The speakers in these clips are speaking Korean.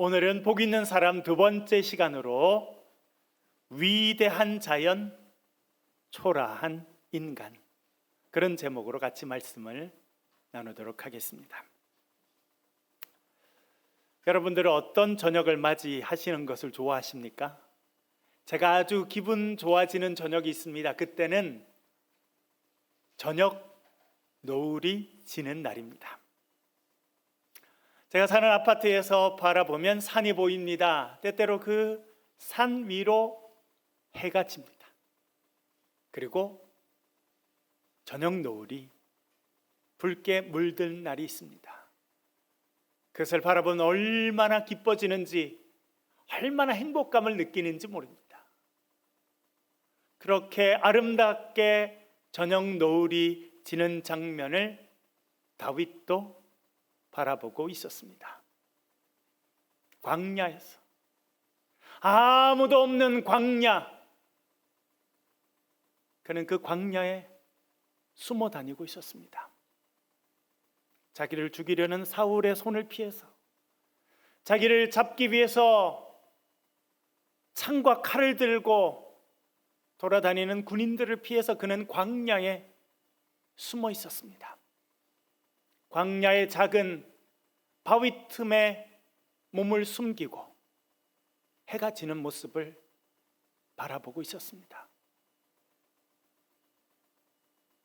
오늘은 복 있는 사람 두 번째 시간으로 위대한 자연, 초라한 인간, 그런 제목으로 같이 말씀을 나누도록 하겠습니다. 여러분들은 어떤 저녁을 맞이하시는 것을 좋아하십니까? 제가 아주 기분 좋아지는 저녁이 있습니다. 그때는 저녁 노을이 지는 날입니다. 제가 사는 아파트에서 바라보면 산이 보입니다. 때때로 그 산 위로 해가 집니다. 그리고 저녁 노을이 붉게 물든 날이 있습니다. 그것을 바라보면 얼마나 기뻐지는지, 얼마나 행복감을 느끼는지 모릅니다. 그렇게 아름답게 저녁 노을이 지는 장면을 다윗도 바라보고 있었습니다. 광야에서, 아무도 없는 광야, 그는 그 광야에 숨어 다니고 있었습니다. 자기를 죽이려는 사울의 손을 피해서, 자기를 잡기 위해서 창과 칼을 들고 돌아다니는 군인들을 피해서 그는 광야에 숨어 있었습니다. 광야의 작은 바위 틈에 몸을 숨기고 해가 지는 모습을 바라보고 있었습니다.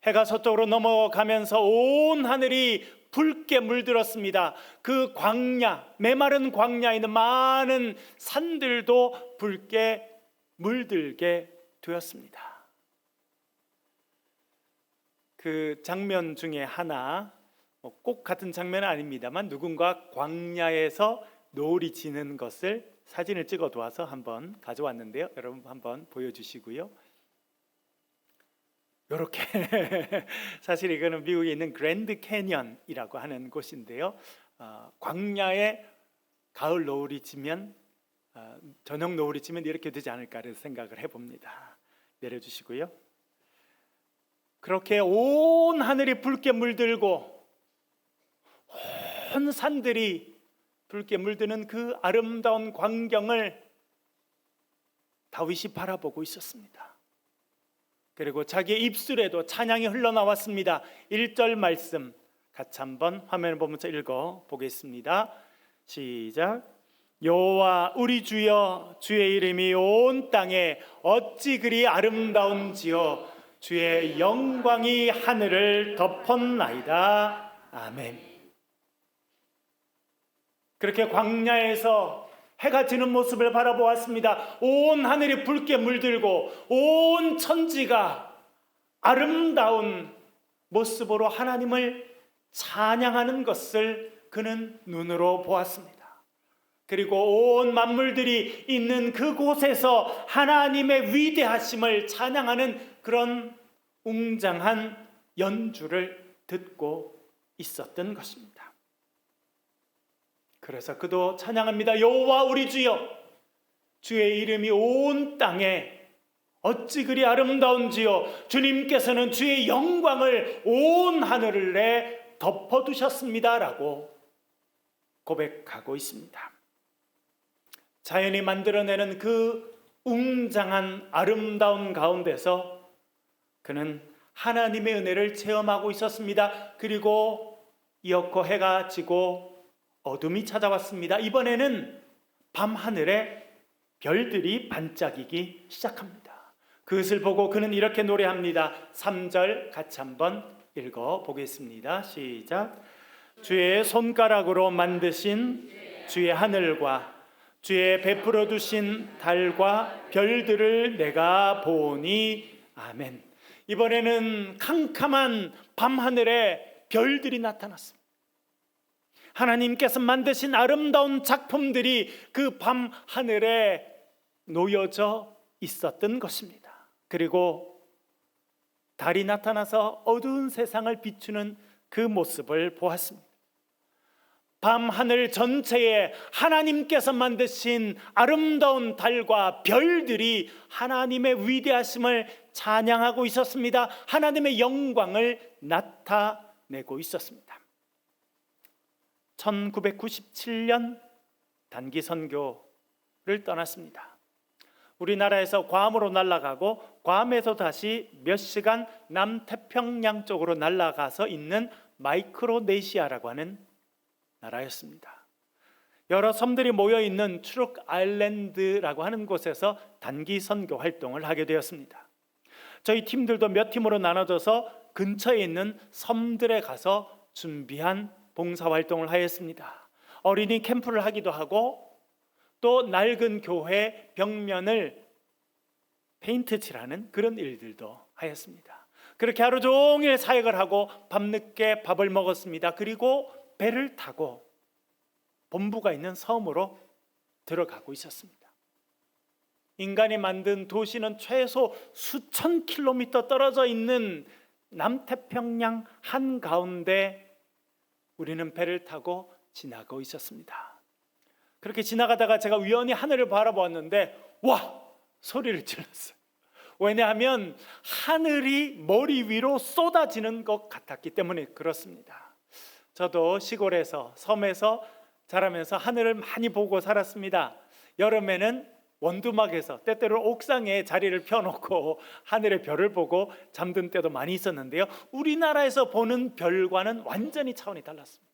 해가 서쪽으로 넘어가면서 온 하늘이 붉게 물들었습니다. 그 광야, 메마른 광야에 있는 많은 산들도 붉게 물들게 되었습니다. 그 장면 중에 하나, 꼭 같은 장면은 아닙니다만, 누군가 광야에서 노을이 지는 것을 사진을 찍어 두어서 한번 가져왔는데요. 여러분 한번 보여주시고요. 이렇게 사실 이거는 미국에 있는 그랜드 캐니언이라고 하는 곳인데요. 광야에 가을 노을이 지면, 저녁 노을이 지면 이렇게 되지 않을까를 생각을 해봅니다. 내려주시고요. 그렇게 온 하늘이 붉게 물들고 온 산들이 붉게 물드는 그 아름다운 광경을 다윗이 바라보고 있었습니다. 그리고 자기의 입술에도 찬양이 흘러나왔습니다. 1절 말씀 같이 한번 화면을 보면서 읽어 보겠습니다. 시작. 여호와 우리 주여, 주의 이름이 온 땅에 어찌 그리 아름다운지요, 주의 영광이 하늘을 덮었나이다. 아멘. 그렇게 광야에서 해가 지는 모습을 바라보았습니다. 온 하늘이 붉게 물들고 온 천지가 아름다운 모습으로 하나님을 찬양하는 것을 그는 눈으로 보았습니다. 그리고 온 만물들이 있는 그곳에서 하나님의 위대하심을 찬양하는 그런 웅장한 연주를 듣고 있었던 것입니다. 그래서 그도 찬양합니다. 여호와 우리 주여, 주의 이름이 온 땅에 어찌 그리 아름다운지요, 주님께서는 주의 영광을 온 하늘에 덮어두셨습니다 라고 고백하고 있습니다. 자연이 만들어내는 그 웅장한 아름다운 가운데서 그는 하나님의 은혜를 체험하고 있었습니다. 그리고 이어코 해가 지고 어둠이 찾아왔습니다. 이번에는 밤하늘에 별들이 반짝이기 시작합니다. 그것을 보고 그는 이렇게 노래합니다. 3절 같이 한번 읽어보겠습니다. 시작. 주의 손가락으로 만드신 주의 하늘과 주의 베풀어 두신 달과 별들을 내가 보니. 아멘. 이번에는 캄캄한 밤하늘에 별들이 나타났습니다. 하나님께서 만드신 아름다운 작품들이 그 밤 하늘에 놓여져 있었던 것입니다. 그리고 달이 나타나서 어두운 세상을 비추는 그 모습을 보았습니다. 밤 하늘 전체에 하나님께서 만드신 아름다운 달과 별들이 하나님의 위대하심을 찬양하고 있었습니다. 하나님의 영광을 나타내고 있었습니다. 1997년 단기 선교를 떠났습니다. 우리나라에서 괌으로 날아가고 괌에서 다시 몇 시간 남태평양 쪽으로 날아가서 있는 마이크로네시아라고 하는 나라였습니다. 여러 섬들이 모여 있는 추룩 아일랜드라고 하는 곳에서 단기 선교 활동을 하게 되었습니다. 저희 팀들도 몇 팀으로 나눠져서 근처에 있는 섬들에 가서 준비한 봉사활동을 하였습니다. 어린이 캠프를 하기도 하고 또 낡은 교회 벽면을 페인트 칠하는 그런 일들도 하였습니다. 그렇게 하루 종일 사역을 하고 밤늦게 밥을 먹었습니다. 그리고 배를 타고 본부가 있는 섬으로 들어가고 있었습니다. 인간이 만든 도시는 최소 수천 킬로미터 떨어져 있는 남태평양 한가운데 우리는 배를 타고 지나고 있었습니다. 그렇게 지나가다가 제가 우연히 하늘을 바라보았는데 와! 소리를 질렀어요. 왜냐하면 하늘이 머리 위로 쏟아지는 것 같았기 때문에 그렇습니다. 저도 시골에서 섬에서 자라면서 하늘을 많이 보고 살았습니다. 여름에는 원두막에서 때때로 옥상에 자리를 펴놓고 하늘의 별을 보고 잠든 때도 많이 있었는데요, 우리나라에서 보는 별과는 완전히 차원이 달랐습니다.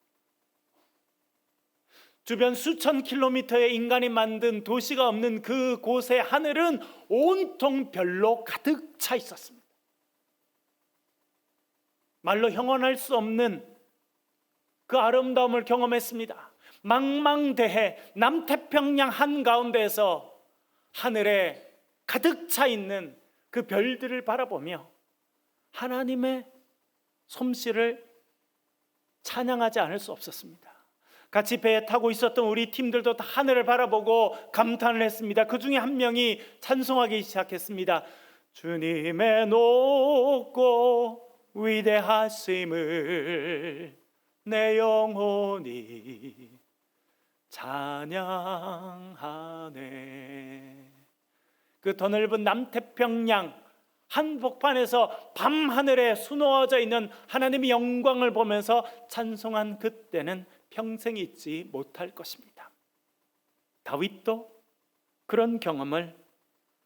주변 수천 킬로미터의 인간이 만든 도시가 없는 그곳의 하늘은 온통 별로 가득 차 있었습니다. 말로 형언할 수 없는 그 아름다움을 경험했습니다. 망망대해 남태평양 한가운데에서 하늘에 가득 차 있는 그 별들을 바라보며 하나님의 솜씨를 찬양하지 않을 수 없었습니다. 같이 배에 타고 있었던 우리 팀들도 다 하늘을 바라보고 감탄을 했습니다. 그 중에 한 명이 찬송하기 시작했습니다. 주님의 높고 위대하심을 내 영혼이 찬양하네. 그 더 넓은 남태평양 한복판에서 밤하늘에 수놓아져 있는 하나님의 영광을 보면서 찬송한 그때는 평생 잊지 못할 것입니다. 다윗도 그런 경험을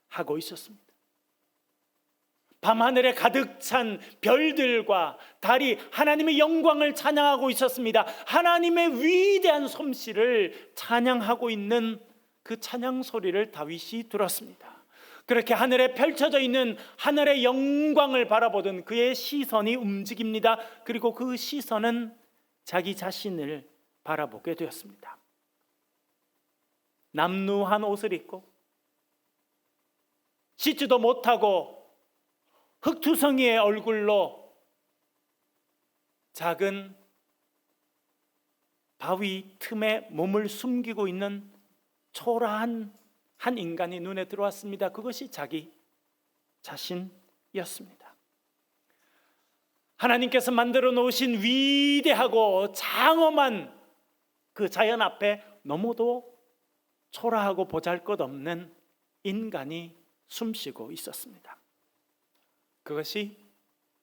하고 있었습니다. 밤하늘에 가득 찬 별들과 달이 하나님의 영광을 찬양하고 있었습니다. 하나님의 위대한 솜씨를 찬양하고 있는 그 찬양 소리를 다윗이 들었습니다. 그렇게 하늘에 펼쳐져 있는 하늘의 영광을 바라보던 그의 시선이 움직입니다. 그리고 그 시선은 자기 자신을 바라보게 되었습니다. 남루한 옷을 입고 씻지도 못하고 흙투성이의 얼굴로 작은 바위 틈에 몸을 숨기고 있는 초라한 한 인간이 눈에 들어왔습니다. 그것이 자기 자신이었습니다. 하나님께서 만들어 놓으신 위대하고 장엄한 그 자연 앞에 너무도 초라하고 보잘것없는 인간이 숨쉬고 있었습니다. 그것이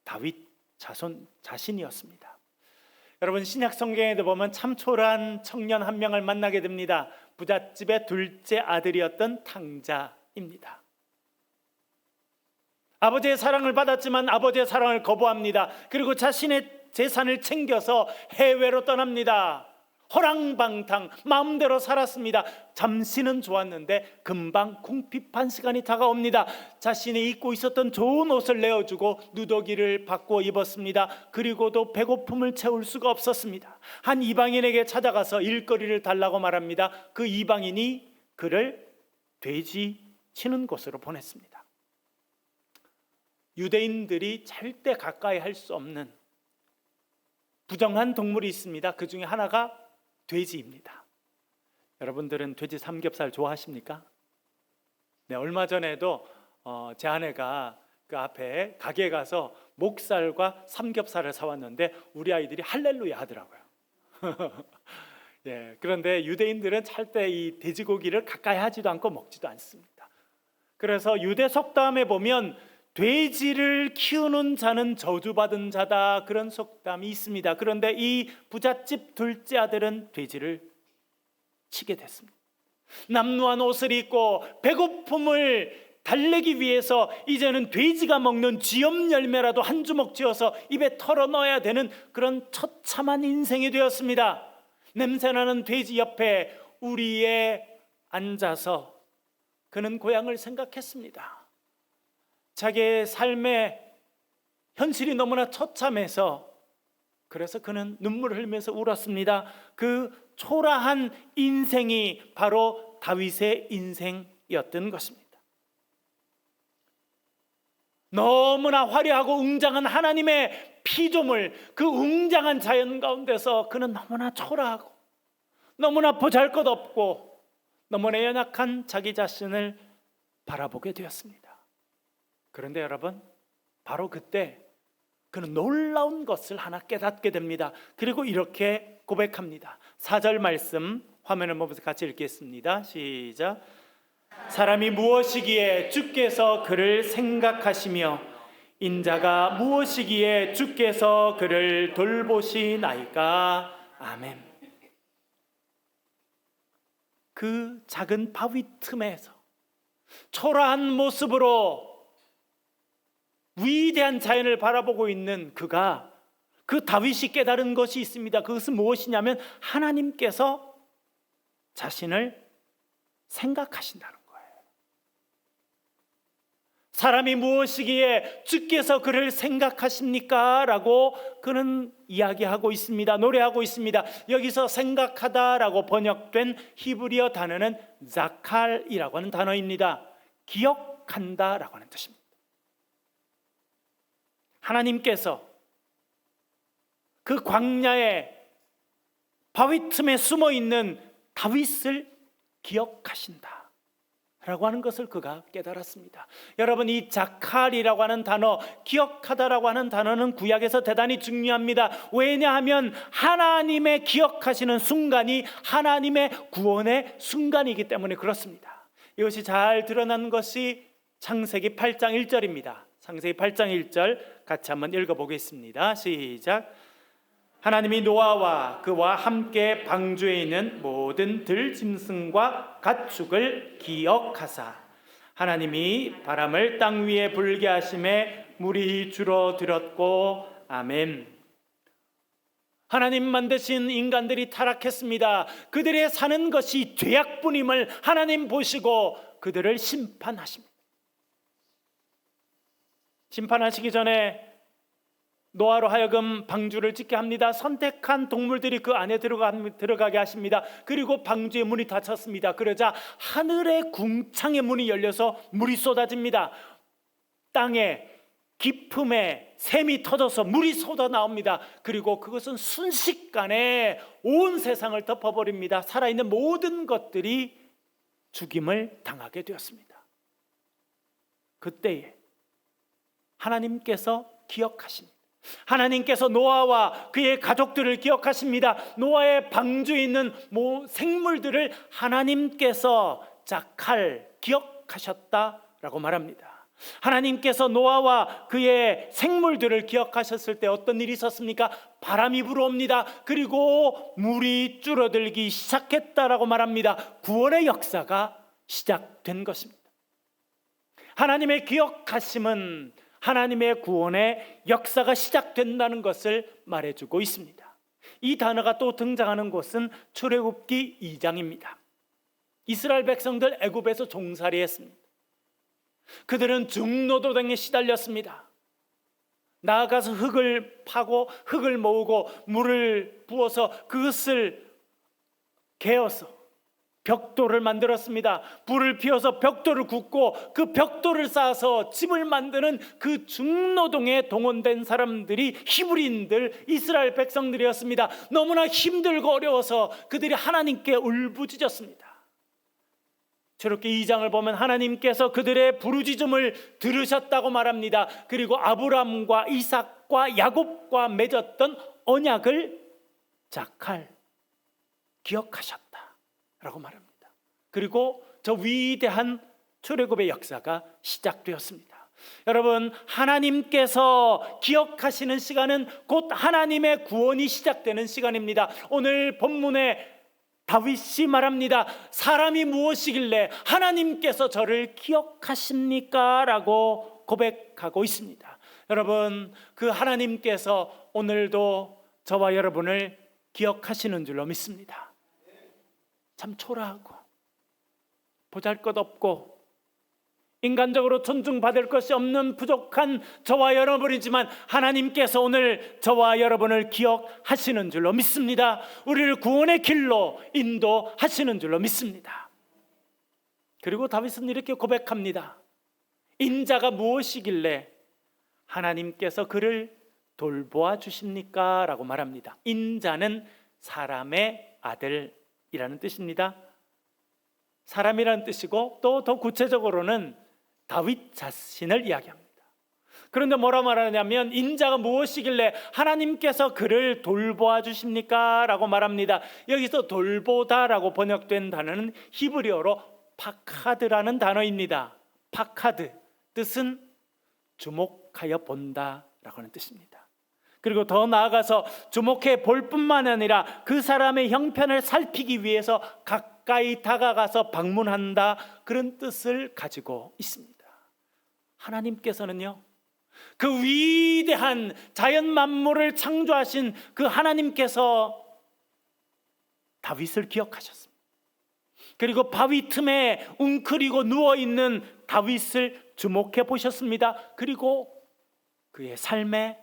다윗 자신이었습니다. 여러분, 신약 성경에도 보면 참 초라한 청년 한 명을 만나게 됩니다. 부잣집의 둘째 아들이었던 탕자입니다. 아버지의 사랑을 받았지만 아버지의 사랑을 거부합니다. 그리고 자신의 재산을 챙겨서 해외로 떠납니다. 허랑방탕 마음대로 살았습니다. 잠시는 좋았는데 금방 궁핍한 시간이 다가옵니다. 자신이 입고 있었던 좋은 옷을 내어주고 누더기를 바꿔 입었습니다. 그리고도 배고픔을 채울 수가 없었습니다. 한 이방인에게 찾아가서 일거리를 달라고 말합니다. 그 이방인이 그를 돼지 치는 곳으로 보냈습니다. 유대인들이 절대 가까이 할 수 없는 부정한 동물이 있습니다. 그 중에 하나가 돼지입니다. 여러분들은 돼지 삼겹살 좋아하십니까? 네, 얼마 전에도 제 아내가 그 앞에 가게에 가서 목살과 삼겹살을 사왔는데 우리 아이들이 할렐루야 하더라고요. 예, 그런데 유대인들은 절대 이 돼지고기를 가까이 하지도 않고 먹지도 않습니다. 그래서 유대 속담에 보면 돼지를 키우는 자는 저주받은 자다, 그런 속담이 있습니다. 그런데 이 부잣집 둘째 아들은 돼지를 치게 됐습니다. 남루한 옷을 입고 배고픔을 달래기 위해서 이제는 돼지가 먹는 쥐염 열매라도 한 주먹 쥐어서 입에 털어 넣어야 되는 그런 처참한 인생이 되었습니다. 냄새나는 돼지 옆에 우리에 앉아서 그는 고향을 생각했습니다. 자기의 삶의 현실이 너무나 처참해서 그래서 그는 눈물을 흘리면서 울었습니다. 그 초라한 인생이 바로 다윗의 인생이었던 것입니다. 너무나 화려하고 웅장한 하나님의 피조물, 그 웅장한 자연 가운데서 그는 너무나 초라하고 너무나 보잘것없고 너무나 연약한 자기 자신을 바라보게 되었습니다. 그런데 여러분, 바로 그때 그는 놀라운 것을 하나 깨닫게 됩니다. 그리고 이렇게 고백합니다. 4절 말씀 화면을 보면서 같이 읽겠습니다. 시작. 사람이 무엇이기에 주께서 그를 생각하시며 인자가 무엇이기에 주께서 그를 돌보시나이까. 아멘. 그 작은 바위 틈에서 초라한 모습으로 위대한 자연을 바라보고 있는 그가, 그 다윗이 깨달은 것이 있습니다. 그것은 무엇이냐면 하나님께서 자신을 생각하신다는 거예요. 사람이 무엇이기에 주께서 그를 생각하십니까? 라고 그는 이야기하고 있습니다. 노래하고 있습니다. 여기서 생각하다라고 번역된 히브리어 단어는 자칼이라고 하는 단어입니다. 기억한다라고 하는 뜻입니다. 하나님께서 그 광야의 바위 틈에 숨어 있는 다윗을 기억하신다 라고 하는 것을 그가 깨달았습니다. 여러분, 이 자칼이라고 하는 단어, 기억하다라고 하는 단어는 구약에서 대단히 중요합니다. 왜냐하면 하나님의 기억하시는 순간이 하나님의 구원의 순간이기 때문에 그렇습니다. 이것이 잘 드러난 것이 창세기 8장 1절입니다. 창세기 8장 1절 같이 한번 읽어보겠습니다. 시작. 하나님이 노아와 그와 함께 방주에 있는 모든 들짐승과 가축을 기억하사 하나님이 바람을 땅 위에 불게 하심에 물이 줄어들었고. 아멘. 하나님 만드신 인간들이 타락했습니다. 그들의 사는 것이 죄악뿐임을 하나님 보시고 그들을 심판하십니다. 심판하시기 전에 노아로 하여금 방주를 짓게 합니다. 선택한 동물들이 그 안에 들어가게 하십니다. 그리고 방주의 문이 닫혔습니다. 그러자 하늘의 궁창의 문이 열려서 물이 쏟아집니다. 땅에 깊음에 샘이 터져서 물이 쏟아 나옵니다. 그리고 그것은 순식간에 온 세상을 덮어버립니다. 살아있는 모든 것들이 죽임을 당하게 되었습니다. 그때에 하나님께서 기억하십니다. 하나님께서 노아와 그의 가족들을 기억하십니다. 노아의 방주에 있는 생물들을 하나님께서 자칼 기억하셨다라고 말합니다. 하나님께서 노아와 그의 생물들을 기억하셨을 때 어떤 일이 있었습니까? 바람이 불어옵니다. 그리고 물이 줄어들기 시작했다라고 말합니다. 구원의 역사가 시작된 것입니다. 하나님의 기억하심은 하나님의 구원의 역사가 시작된다는 것을 말해주고 있습니다. 이 단어가 또 등장하는 곳은 출애굽기 2장입니다. 이스라엘 백성들 애굽에서 종살이했습니다. 그들은 중노도당에 시달렸습니다. 나아가서 흙을 파고 흙을 모으고 물을 부어서 그것을 개어서 벽돌을 만들었습니다. 불을 피워서 벽돌을 굽고 그 벽돌을 쌓아서 집을 만드는 그 중노동에 동원된 사람들이 히브리인들, 이스라엘 백성들이었습니다. 너무나 힘들고 어려워서 그들이 하나님께 울부짖었습니다. 출애굽기 2장을 보면 하나님께서 그들의 부르짖음을 들으셨다고 말합니다. 그리고 아브람과 이삭과 야곱과 맺었던 언약을 자칼 기억하셨다 라고 말합니다. 그리고 저 위대한 출애굽의 역사가 시작되었습니다. 여러분, 하나님께서 기억하시는 시간은 곧 하나님의 구원이 시작되는 시간입니다. 오늘 본문의 다윗이 말합니다. 사람이 무엇이길래 하나님께서 저를 기억하십니까? 라고 고백하고 있습니다. 여러분, 그 하나님께서 오늘도 저와 여러분을 기억하시는 줄로 믿습니다. 참 초라하고 보잘것없고 인간적으로 존중받을 것이 없는 부족한 저와 여러분이지만 하나님께서 오늘 저와 여러분을 기억하시는 줄로 믿습니다. 우리를 구원의 길로 인도하시는 줄로 믿습니다. 그리고 다윗은 이렇게 고백합니다. 인자가 무엇이길래 하나님께서 그를 돌보아 주십니까? 라고 말합니다. 인자는 사람의 아들이라는 뜻입니다. 사람이라는 뜻이고 또 더 구체적으로는 다윗 자신을 이야기합니다. 그런데 뭐라 말하냐면 인자가 무엇이길래 하나님께서 그를 돌보아 주십니까? 라고 말합니다. 여기서 돌보다라고 번역된 단어는 히브리어로 파카드라는 단어입니다. 파카드, 뜻은 주목하여 본다라고 하는 뜻입니다. 그리고 더 나아가서 주목해 볼 뿐만 아니라 그 사람의 형편을 살피기 위해서 가까이 다가가서 방문한다, 그런 뜻을 가지고 있습니다. 하나님께서는요, 그 위대한 자연 만물을 창조하신 그 하나님께서 다윗을 기억하셨습니다. 그리고 바위 틈에 웅크리고 누워있는 다윗을 주목해 보셨습니다. 그리고 그의 삶에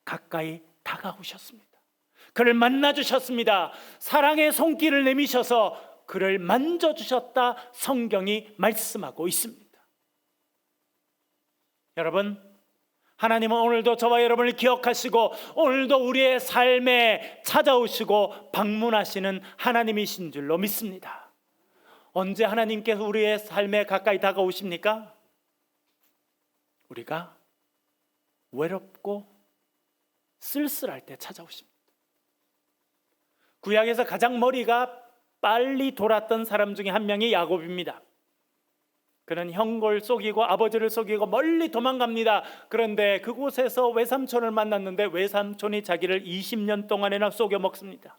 가까이 다가오셨습니다. 그를 만나주셨습니다. 사랑의 손길을 내미셔서 그를 만져주셨다, 성경이 말씀하고 있습니다. 여러분, 하나님은 오늘도 저와 여러분을 기억하시고 오늘도 우리의 삶에 찾아오시고 방문하시는 하나님이신 줄로 믿습니다. 언제 하나님께서 우리의 삶에 가까이 다가오십니까? 우리가 외롭고 쓸쓸할 때 찾아오십니다. 구약에서 가장 머리가 빨리 돌았던 사람 중에 한 명이 야곱입니다. 그는 형을 속이고 아버지를 속이고 멀리 도망갑니다. 그런데 그곳에서 외삼촌을 만났는데 외삼촌이 자기를 20년 동안이나 속여 먹습니다.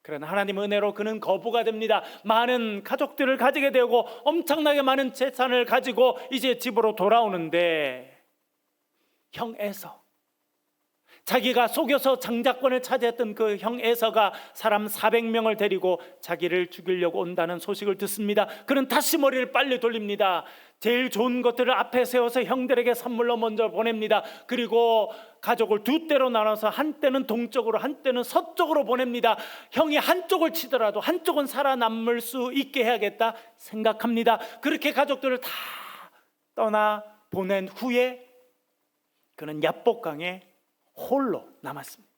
그러나 하나님의 은혜로 그는 거부가 됩니다. 많은 가족들을 가지게 되고 엄청나게 많은 재산을 가지고 이제 집으로 돌아오는데 형 에서, 자기가 속여서 장자권을 차지했던 그 형 에서가 사람 400명을 데리고 자기를 죽이려고 온다는 소식을 듣습니다. 그는 다시 머리를 빨리 돌립니다. 제일 좋은 것들을 앞에 세워서 형들에게 선물로 먼저 보냅니다. 그리고 가족을 두 때로 나눠서 한때는 동쪽으로 한때는 서쪽으로 보냅니다. 형이 한쪽을 치더라도 한쪽은 살아남을 수 있게 해야겠다 생각합니다. 그렇게 가족들을 다 떠나 보낸 후에 그는 야복강에 홀로 남았습니다.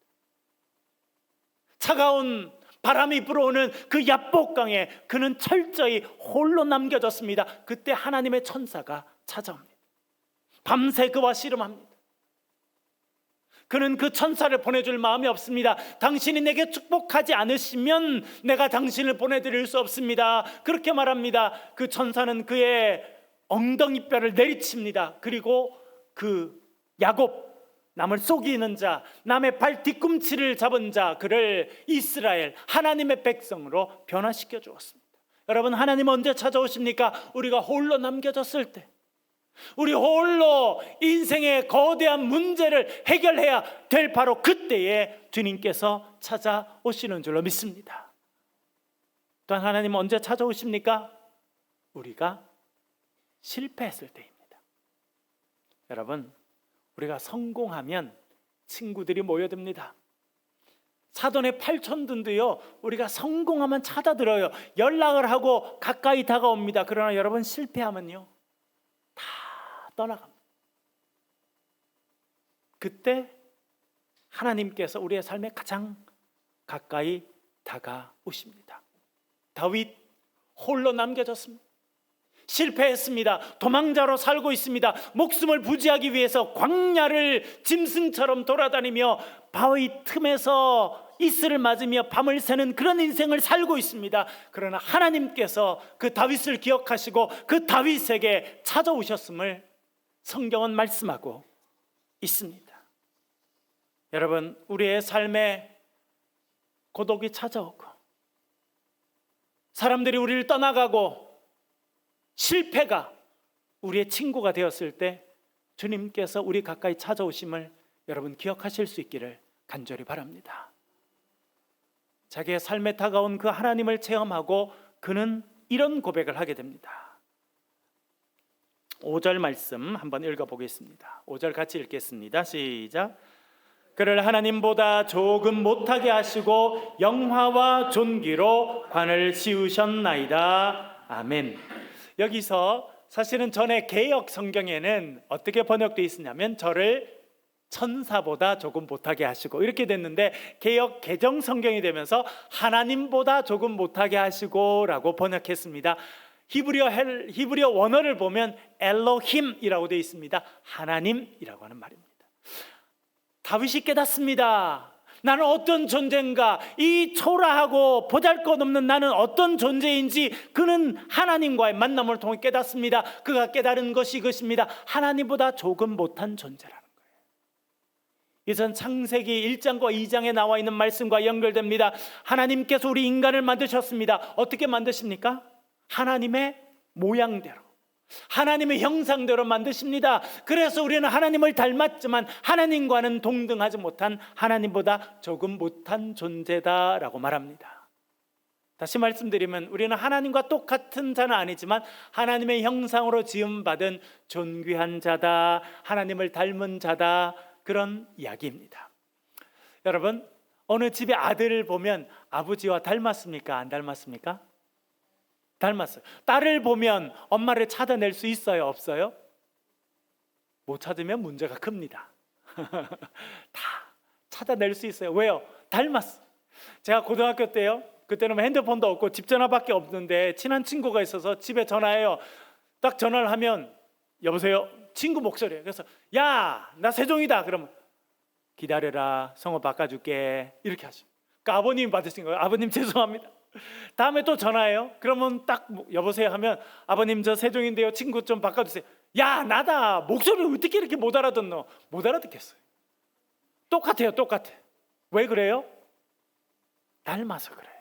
차가운 바람이 불어오는 그 야복강에 그는 철저히 홀로 남겨졌습니다. 그때 하나님의 천사가 찾아옵니다. 밤새 그와 씨름합니다. 그는 그 천사를 보내줄 마음이 없습니다. 당신이 내게 축복하지 않으시면 내가 당신을 보내드릴 수 없습니다. 그렇게 말합니다. 그 천사는 그의 엉덩이뼈를 내리칩니다. 그리고 그 야곱, 남을 속이는 자, 남의 발 뒤꿈치를 잡은 자, 그를 이스라엘 하나님의 백성으로 변화시켜 주었습니다. 여러분, 하나님 언제 찾아오십니까? 우리가 홀로 남겨졌을 때, 우리 홀로 인생의 거대한 문제를 해결해야 될 바로 그때에 주님께서 찾아오시는 줄로 믿습니다. 또한 하나님은 언제 찾아오십니까? 우리가 실패했을 때입니다. 여러분, 우리가 성공하면 친구들이 모여듭니다. 사돈의 팔촌들도요, 우리가 성공하면 찾아들어요. 연락을 하고 가까이 다가옵니다. 그러나 여러분, 실패하면요, 다 떠나갑니다. 그때 하나님께서 우리의 삶에 가장 가까이 다가오십니다. 다윗 홀로 남겨졌습니다. 실패했습니다. 도망자로 살고 있습니다. 목숨을 부지하기 위해서 광야를 짐승처럼 돌아다니며 바위 틈에서 이슬을 맞으며 밤을 새는 그런 인생을 살고 있습니다. 그러나 하나님께서 그 다윗을 기억하시고 그 다윗에게 찾아오셨음을 성경은 말씀하고 있습니다. 여러분, 우리의 삶에 고독이 찾아오고 사람들이 우리를 떠나가고 실패가 우리의 친구가 되었을 때 주님께서 우리 가까이 찾아오심을 여러분 기억하실 수 있기를 간절히 바랍니다. 자기의 삶에 다가온 그 하나님을 체험하고 그는 이런 고백을 하게 됩니다. 5절 말씀 한번 읽어보겠습니다. 5절 같이 읽겠습니다. 시작. 그를 하나님보다 조금 못하게 하시고 영화와 존귀로 관을 씌우셨나이다. 아멘. 여기서 사실은 전에 개역 성경에는 어떻게 번역되어 있었냐면 저를 천사보다 조금 못하게 하시고 이렇게 됐는데 개역 개정 성경이 되면서 하나님보다 조금 못하게 하시고 라고 번역했습니다. 히브리어 원어를 보면 엘로힘이라고 되어 있습니다. 하나님이라고 하는 말입니다. 다윗이 깨닫습니다. 나는 어떤 존재인가, 이 초라하고 보잘것없는 나는 어떤 존재인지 그는 하나님과의 만남을 통해 깨닫습니다. 그가 깨달은 것이 이것입니다. 하나님보다 조금 못한 존재라는 거예요. 이것은 창세기 1장과 2장에 나와 있는 말씀과 연결됩니다. 하나님께서 우리 인간을 만드셨습니다. 어떻게 만드십니까? 하나님의 모양대로, 하나님의 형상대로 만드십니다. 그래서 우리는 하나님을 닮았지만 하나님과는 동등하지 못한, 하나님보다 조금 못한 존재다라고 말합니다. 다시 말씀드리면 우리는 하나님과 똑같은 자는 아니지만 하나님의 형상으로 지음받은 존귀한 자다, 하나님을 닮은 자다, 그런 이야기입니다. 여러분, 어느 집의 아들을 보면 아버지와 닮았습니까? 안 닮았습니까? 닮았어요. 딸을 보면 엄마를 찾아낼 수 있어요? 없어요? 못 찾으면 문제가 큽니다. 다 찾아낼 수 있어요. 왜요? 닮았어. 제가 고등학교 때요, 그때는 핸드폰도 없고 집 전화밖에 없는데 친한 친구가 있어서 집에 전화해요. 딱 전화를 하면 여보세요? 친구 목소리예요. 그래서 야, 나 세종이다. 그러면 기다려라, 성호 바꿔줄게, 이렇게 하시죠. 그러니까 아버님이 받으신 거예요. 아버님 죄송합니다. 다음에 또 전화해요. 그러면 딱 여보세요 하면 아버님 저 세종인데요, 친구 좀 바꿔주세요. 야, 나다. 목소리를 어떻게 이렇게 못 알아듣노? 못 알아듣겠어요. 똑같아요. 똑같아. 왜 그래요? 닮아서 그래요.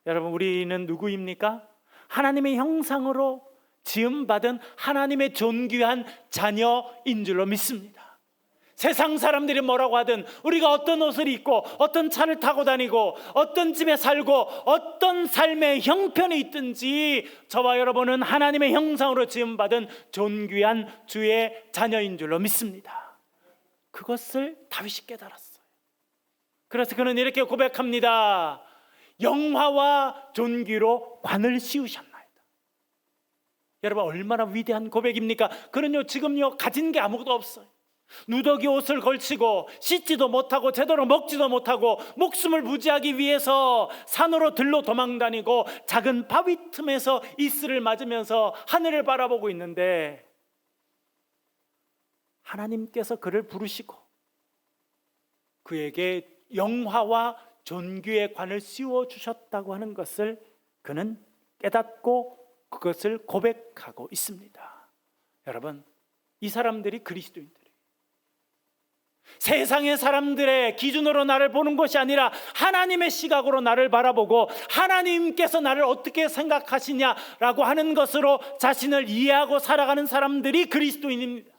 여러분, 우리는 누구입니까? 하나님의 형상으로 지음받은 하나님의 존귀한 자녀인 줄로 믿습니다. 세상 사람들이 뭐라고 하든, 우리가 어떤 옷을 입고 어떤 차를 타고 다니고 어떤 집에 살고 어떤 삶의 형편이 있든지 저와 여러분은 하나님의 형상으로 지음받은 존귀한 주의 자녀인 줄로 믿습니다. 그것을 다윗이 깨달았어요. 그래서 그는 이렇게 고백합니다. 영화와 존귀로 관을 씌우셨나이다. 여러분, 얼마나 위대한 고백입니까? 그는요, 지금요 가진 게 아무것도 없어요. 누더기 옷을 걸치고 씻지도 못하고 제대로 먹지도 못하고 목숨을 부지하기 위해서 산으로 들로 도망다니고 작은 바위 틈에서 이슬을 맞으면서 하늘을 바라보고 있는데 하나님께서 그를 부르시고 그에게 영화와 존귀의 관을 씌워주셨다고 하는 것을 그는 깨닫고 그것을 고백하고 있습니다. 여러분, 이 사람들이 그리스도인들, 세상의 사람들의 기준으로 나를 보는 것이 아니라 하나님의 시각으로 나를 바라보고 하나님께서 나를 어떻게 생각하시냐라고 하는 것으로 자신을 이해하고 살아가는 사람들이 그리스도인입니다.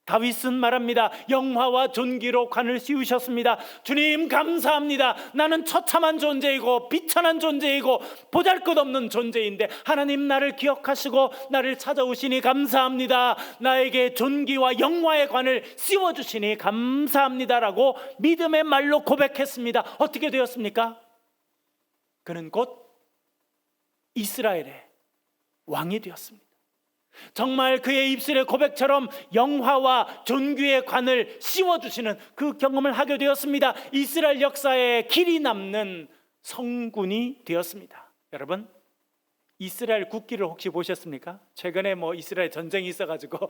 다윗은 말합니다. 영화와 존귀로 관을 씌우셨습니다. 주님 감사합니다. 나는 처참한 존재이고 비천한 존재이고 보잘것없는 존재인데 하나님 나를 기억하시고 나를 찾아오시니 감사합니다. 나에게 존귀와 영화의 관을 씌워주시니 감사합니다라고 믿음의 말로 고백했습니다. 어떻게 되었습니까? 그는 곧 이스라엘의 왕이 되었습니다. 정말 그의 입술의 고백처럼 영화와 존귀의 관을 씌워주시는 그 경험을 하게 되었습니다. 이스라엘 역사에 길이 남는 성군이 되었습니다. 여러분, 이스라엘 국기를 혹시 보셨습니까? 최근에 이스라엘 전쟁이 있어가지고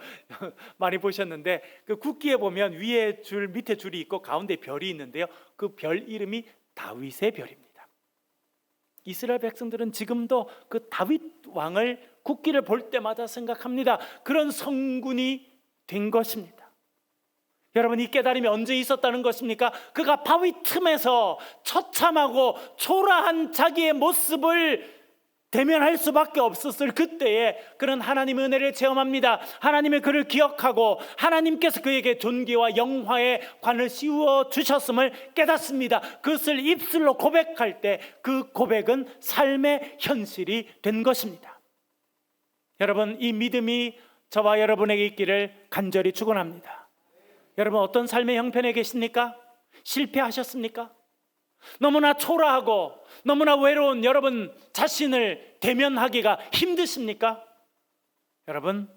많이 보셨는데 그 국기에 보면 위에 줄 밑에 줄이 있고 가운데 별이 있는데요, 그 별 이름이 다윗의 별입니다. 이스라엘 백성들은 지금도 그 다윗 왕을 국기를 볼 때마다 생각합니다. 그런 성군이 된 것입니다. 여러분, 이 깨달음이 언제 있었다는 것입니까? 그가 바위 틈에서 처참하고 초라한 자기의 모습을 대면할 수밖에 없었을 그때에 그는 하나님의 은혜를 체험합니다. 하나님의 그를 기억하고 하나님께서 그에게 존귀와 영화의 관을 씌워 주셨음을 깨닫습니다. 그것을 입술로 고백할 때 그 고백은 삶의 현실이 된 것입니다. 여러분, 이 믿음이 저와 여러분에게 있기를 간절히 축원합니다. 여러분, 어떤 삶의 형편에 계십니까? 실패하셨습니까? 너무나 초라하고 너무나 외로운 여러분 자신을 대면하기가 힘드십니까? 여러분,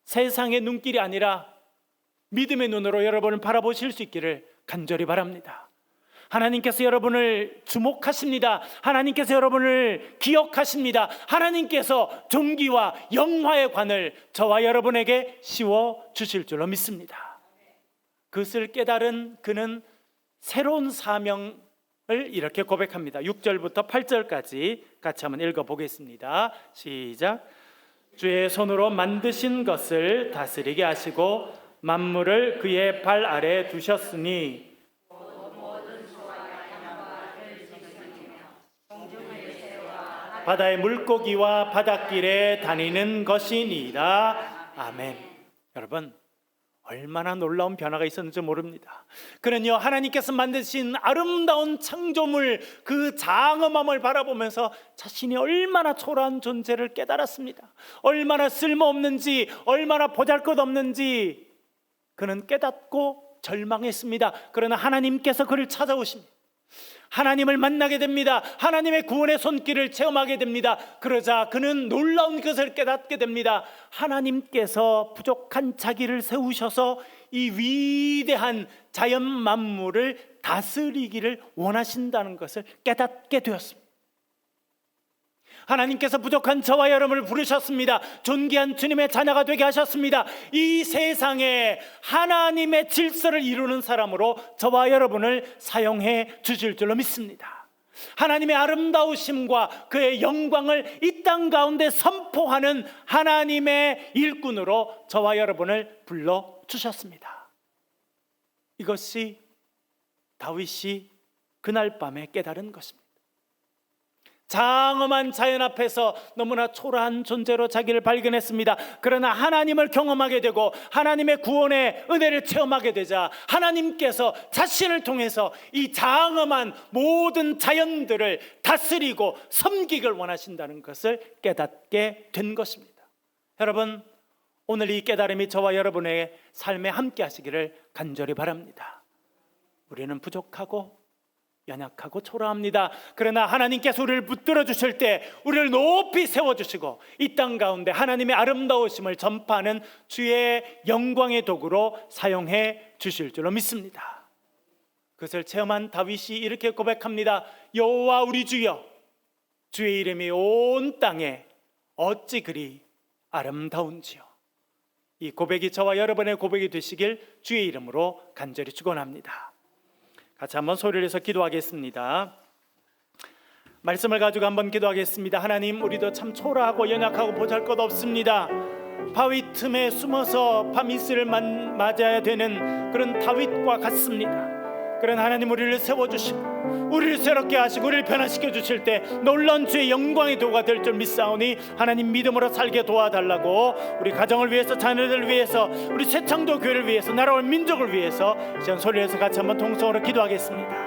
세상의 눈길이 아니라 믿음의 눈으로 여러분을 바라보실 수 있기를 간절히 바랍니다. 하나님께서 여러분을 주목하십니다. 하나님께서 여러분을 기억하십니다. 하나님께서 존귀와 영화의 관을 저와 여러분에게 씌워 주실 줄로 믿습니다. 그것을 깨달은 그는 새로운 사명을 이렇게 고백합니다. 6절부터 8절까지 같이 한번 읽어보겠습니다. 시작. 주의 손으로 만드신 것을 다스리게 하시고 만물을 그의 발 아래 두셨으니 바다의 물고기와 바닷길에 다니는 것이니이다. 아멘. 여러분, 얼마나 놀라운 변화가 있었는지 모릅니다. 그는요, 하나님께서 만드신 아름다운 창조물 그 장엄함을 바라보면서 자신이 얼마나 초라한 존재를 깨달았습니다. 얼마나 쓸모없는지, 얼마나 보잘것없는지 그는 깨닫고 절망했습니다. 그러나 하나님께서 그를 찾아오십니다. 하나님을 만나게 됩니다. 하나님의 구원의 손길을 체험하게 됩니다. 그러자 그는 놀라운 것을 깨닫게 됩니다. 하나님께서 부족한 자기를 세우셔서 이 위대한 자연 만물을 다스리기를 원하신다는 것을 깨닫게 되었습니다. 하나님께서 부족한 저와 여러분을 부르셨습니다. 존귀한 주님의 자녀가 되게 하셨습니다. 이 세상에 하나님의 질서를 이루는 사람으로 저와 여러분을 사용해 주실 줄로 믿습니다. 하나님의 아름다우심과 그의 영광을 이 땅 가운데 선포하는 하나님의 일꾼으로 저와 여러분을 불러주셨습니다. 이것이 다윗이 그날 밤에 깨달은 것입니다. 장엄한 자연 앞에서 너무나 초라한 존재로 자기를 발견했습니다. 그러나 하나님을 경험하게 되고 하나님의 구원의 은혜를 체험하게 되자 하나님께서 자신을 통해서 이 장엄한 모든 자연들을 다스리고 섬기길 원하신다는 것을 깨닫게 된 것입니다. 여러분, 오늘 이 깨달음이 저와 여러분의 삶에 함께 하시기를 간절히 바랍니다. 우리는 부족하고 연약하고 초라합니다. 그러나 하나님께서 우리를 붙들어 주실 때 우리를 높이 세워주시고 이 땅 가운데 하나님의 아름다우심을 전파하는 주의 영광의 도구로 사용해 주실 줄로 믿습니다. 그것을 체험한 다윗이 이렇게 고백합니다. 여호와 우리 주여, 주의 이름이 온 땅에 어찌 그리 아름다운지요. 이 고백이 저와 여러분의 고백이 되시길 주의 이름으로 간절히 축원합니다. 같이 한번 소리를 내서 기도하겠습니다. 말씀을 가지고 한번 기도하겠습니다. 하나님, 우리도 참 초라하고 연약하고 보잘것없습니다. 바위 틈에 숨어서 밤이슬을 맞아야 되는 그런 다윗과 같습니다. 그런 하나님, 우리를 세워주시고 우리를 새롭게 하시고 우리를 변화시켜 주실 때 놀라운 주의 영광의 도구가 될 줄 믿사오니 하나님, 믿음으로 살게 도와달라고 우리 가정을 위해서, 자녀들을 위해서, 우리 새창도 교회를 위해서, 나라와 민족을 위해서 이제 소리에서 같이 한번 통성으로 기도하겠습니다.